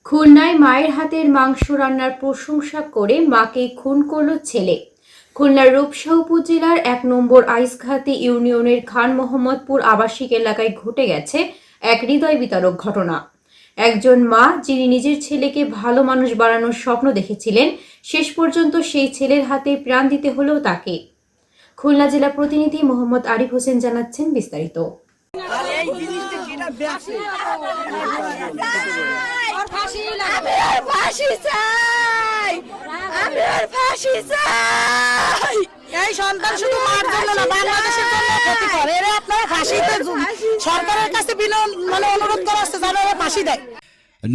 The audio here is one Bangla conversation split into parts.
খুলনায় মায়ের হাতের মাংস রান্নার প্রশংসা করে মাকে খুন করল ছেলে। খুলনার রূপসা উপজেলার ১ নম্বর আইসঘাটি ইউনিয়নের খান মোহাম্মদপুর আবাসিক এলাকায় ঘটে গেছে এক হৃদয় বিতারক ঘটনা। একজন মা যিনি নিজের ছেলেকে ভালো মানুষ বানানোর স্বপ্ন দেখেছিলেন, শেষ পর্যন্ত সেই ছেলের হাতে প্রাণ দিতে হলো তাকে। খুলনা জেলা প্রতিনিধি মোহাম্মদ আরিফ হোসেন জানাচ্ছেন বিস্তারিত। এই সন্তান শুধু মার জন্য না, বাংলাদেশের জন্য ক্ষতিকর। এরা আপনারা ফাঁসিতে সরকারের কাছে অনুরোধ করা হচ্ছে যেন এরা ফাঁসি দেয়।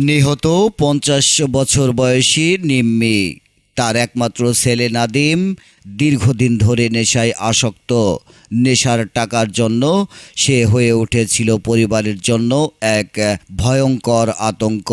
নিহত ৫০ বছর বয়সী নিম্মি, তার একমাত্র ছেলে নাদিম দীর্ঘদিন ধরে নেশায় আসক্ত। নেশার টাকার জন্য সে হয়ে উঠেছিল পরিবারের জন্য এক ভয়ঙ্কর আতঙ্ক।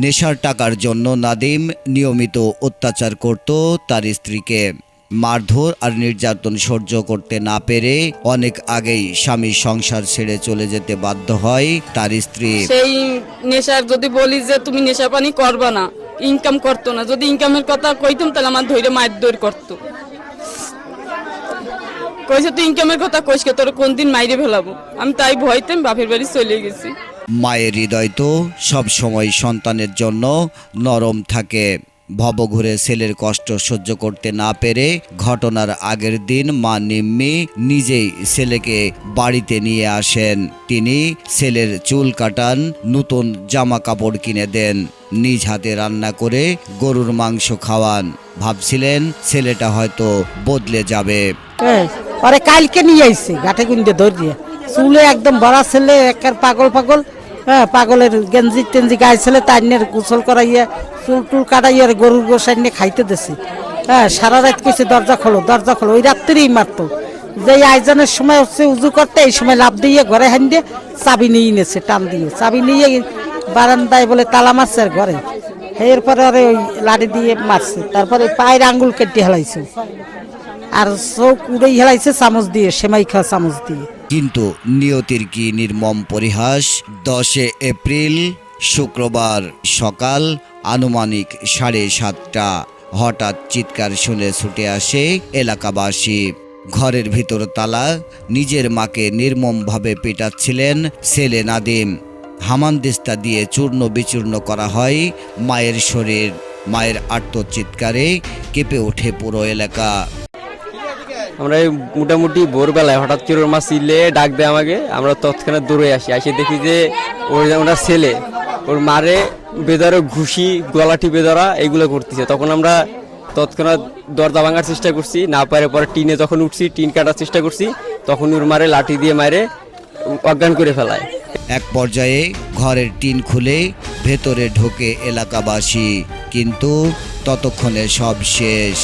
নেশার টাকার জন্য নাদিম নিয়মিত অত্যাচার করত তার স্ত্রীকে। মারধর আর নির্যাতন সহ্য করতে না পেরে অনেক আগেই স্বামীর সংসার ছেড়ে চলে যেতে বাধ্য হয় তার স্ত্রী। সেই নেশার যদি বলি যে তুমি নেশা পানি করবা না, ইনকাম করতো না, যদি ইনকামের কথা কইতাম তাহলে আমার ধৈর্য মারধর করতো। কইছে তুই ইনকামের কথা কইসকে, তোর কোন দিন মাইরে ফেলাবো। আমি তাই ভয়তে বাপের বাড়ি চলে গেছি। মায়ের হৃদয় তো সব সময় সন্তানের জন্য নরম থাকে। ভবঘুরে ছেলের কষ্ট সহ্য করতে না পেরে ঘটনার আগের দিন মা নিম্মি নিজেই ছেলেকে বাড়িতে নিয়ে আসেন। তিনি ছেলের চুল কাটান, নতুন জামা কাপড় কিনে দেন, নিজ হাতে রান্না করে গরুর মাংস খাওয়ান। ভাবছিলেন ছেলেটা হয়তো বদলে যাবে। পরে কালকে নিয়ে আইছে গাঠে গুন্দে ধরিয়ে, চুলে একদম বড় ছেলে, একের পাগল পাগল। পাগলের গেঞ্জি টেঞ্জি গায়ে ছেলে তাইনের গোসল করাইয়া চুল টুল কাটাইয়া গরুর গোসাই নিয়ে খাইতে দিছে। সারা রাত কইছে দরজা খোলো দরজা খোলো। ওই রাত্রেই মারতো। যে আয়োজনের সময় হচ্ছে উজু করতে, এই সময় লাভ দিয়ে ঘরে হান দিয়ে চাবি নিয়ে নিয়েছে, টান দিয়ে চাবি নিয়ে বারান্দায় বলে তালা মারছে আর ঘরে। এরপরে ওই লাঠি দিয়ে মারছে, তারপরে পায়ের আঙ্গুল কেটে হেলাইছে আর চোখ উড়েই হেলাইছে চামচ দিয়ে, সেমাই খাওয়া চামচ দিয়ে। কিন্তু নিয়তির কি নির্মম পরিহাস। ১০ এপ্রিল শুক্রবার সকাল আনুমানিক 7:30 হঠাৎ চিৎকার শুনে ছুটে আসে এলাকাবাসী। ঘরের ভিতর তালা, নিজের মাকে নির্মমভাবে পেটাচ্ছিলেন ছেলে নাদিম। হামানদিস্তা দিয়ে চূর্ণ বিচূর্ণ করা হয় মায়ের শরীর। মায়ের আর্তচিৎকারে কেঁপে ওঠে পুরো এলাকা। আমরা মোটামুটি ভোরবেলায় হঠাৎ করে ওর মা চিল্লে ডাক দেয় আমাকে। আমরা তৎক্ষণাৎ দৌড়ে আসি, আসে দেখি যে ওনার ছেলে ওর মারে বেদরা ঘুষি, গলা টিপে ধরা এগুলো করতেছে। তখন আমরা তৎক্ষণাৎ দরজা ভাঙার চেষ্টা করছি, না পারে পরে টিনে যখন উঠছি, টিন কাটার চেষ্টা করছি, তখন ওর মারে লাঠি দিয়ে মারে অজ্ঞান করে ফেলায়। এক পর্যায়ে ঘরের টিন খুলে ভেতরে ঢোকে এলাকাবাসী, কিন্তু ততক্ষণে সব শেষ।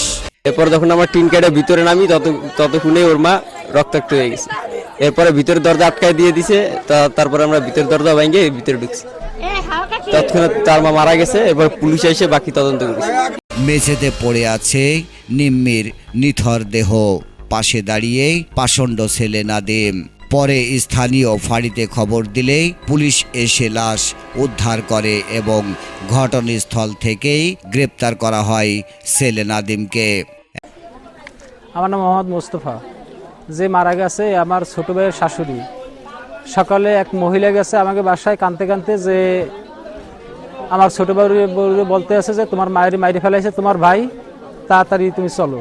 এরপর যখন আমার টিন কাটা ভিতরে নামি, ততক্ষণে ওর মা রক্তাক্ত হয়ে গেছে। এরপরে ভিতরে দরজা আটকায় দিয়ে দিছে। তারপরে আমরা ভিতরে দরজা ভেঙে ভিতরে ঢুকছি। তৎক্ষণাৎ তার মা মারা গেছে। এরপর পুলিশ এসে বাকি তদন্ত করেছে। মেঝেতে পড়ে আছে নিম্মির নিথর দেহ, পাশে দাঁড়িয়ে পাষণ্ড ছেলে নাদিম। পরে স্থানীয় ফাঁড়িতে খবর দিলেই পুলিশ এসে লাশ উদ্ধার করে এবং ঘটনাস্থল থেকেই গ্রেপ্তার করা হয় ছেলে নাদিমকে। আমার নাম মোহাম্মদ মোস্তফা। যে মারা গেছে আমার ছোট ভাইয়ের শাশুড়ি। সকালে এক মহিলা গেছে আমাকে বাসায় কাঁদতে কাঁদতে, যে আমার ছোট ভাই বলতে আছে যে তোমার মায়ের মাইরে ফেলাইছে তোমার ভাই, তাড়াতাড়ি তুমি চলো।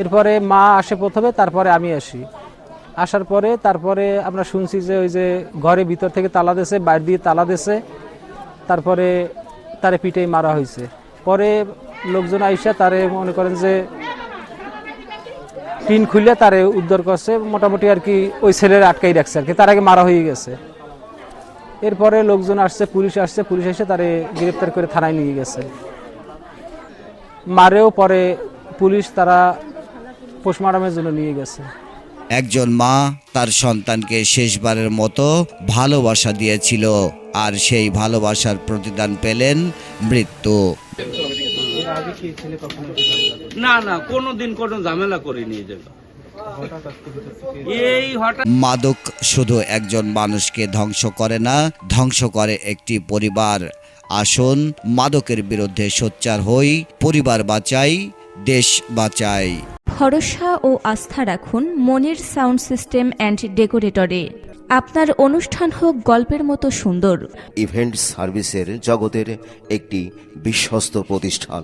এরপরে মা আসে প্রথমে, তারপরে আমি আসি। আসার পরে তারপরে আমরা শুনছি যে ওই যে ঘরের ভিতর থেকে তালা দিয়েছে, বাইরে দিয়ে তালা দিয়েছে, তারপরে তারে পিঠেই মারা হয়েছে। পরে লোকজন আইসা তারে মনে করেন যে টিন খুলে তারে উদ্ধার করছে, মোটামুটি আর কি ওই ছেলের আটকাই রাখছে আর কি, তার আগে মারা হয়ে গেছে। এরপরে লোকজন আসছে, পুলিশ আসছে, পুলিশ এসে তারে গ্রেপ্তার করে থানায় নিয়ে গেছে। মারেও পরে পুলিশ তারা পোস্টমর্টমের জন্য নিয়ে গেছে। একজন মা তার সন্তানকে শেষবারের মতো ভালোবাসা দিয়েছিল, আর সেই ভালোবাসার প্রতিদান পেলেন মৃত্যু। না না, কোনোদিন কোনো ঝামেলা করিনি এই জায়গা। এই হঠাৎ মাদক শুধু একজন মানুষকে ধ্বংস করে না, ধ্বংস করে একটি পরিবার। আসুন মাদকের বিরুদ্ধে সোচ্চার হই, পরিবার বাঁচাই, দেশ বাঁচাই। ভরসা ও আস্থা রাখুন মনির সাউন্ড সিস্টেম অ্যান্ড ডেকোরেটরে। আপনার অনুষ্ঠান হোক গল্পের মতো সুন্দর। ইভেন্ট সার্ভিসের জগতের একটি বিশ্বস্ত প্রতিষ্ঠান।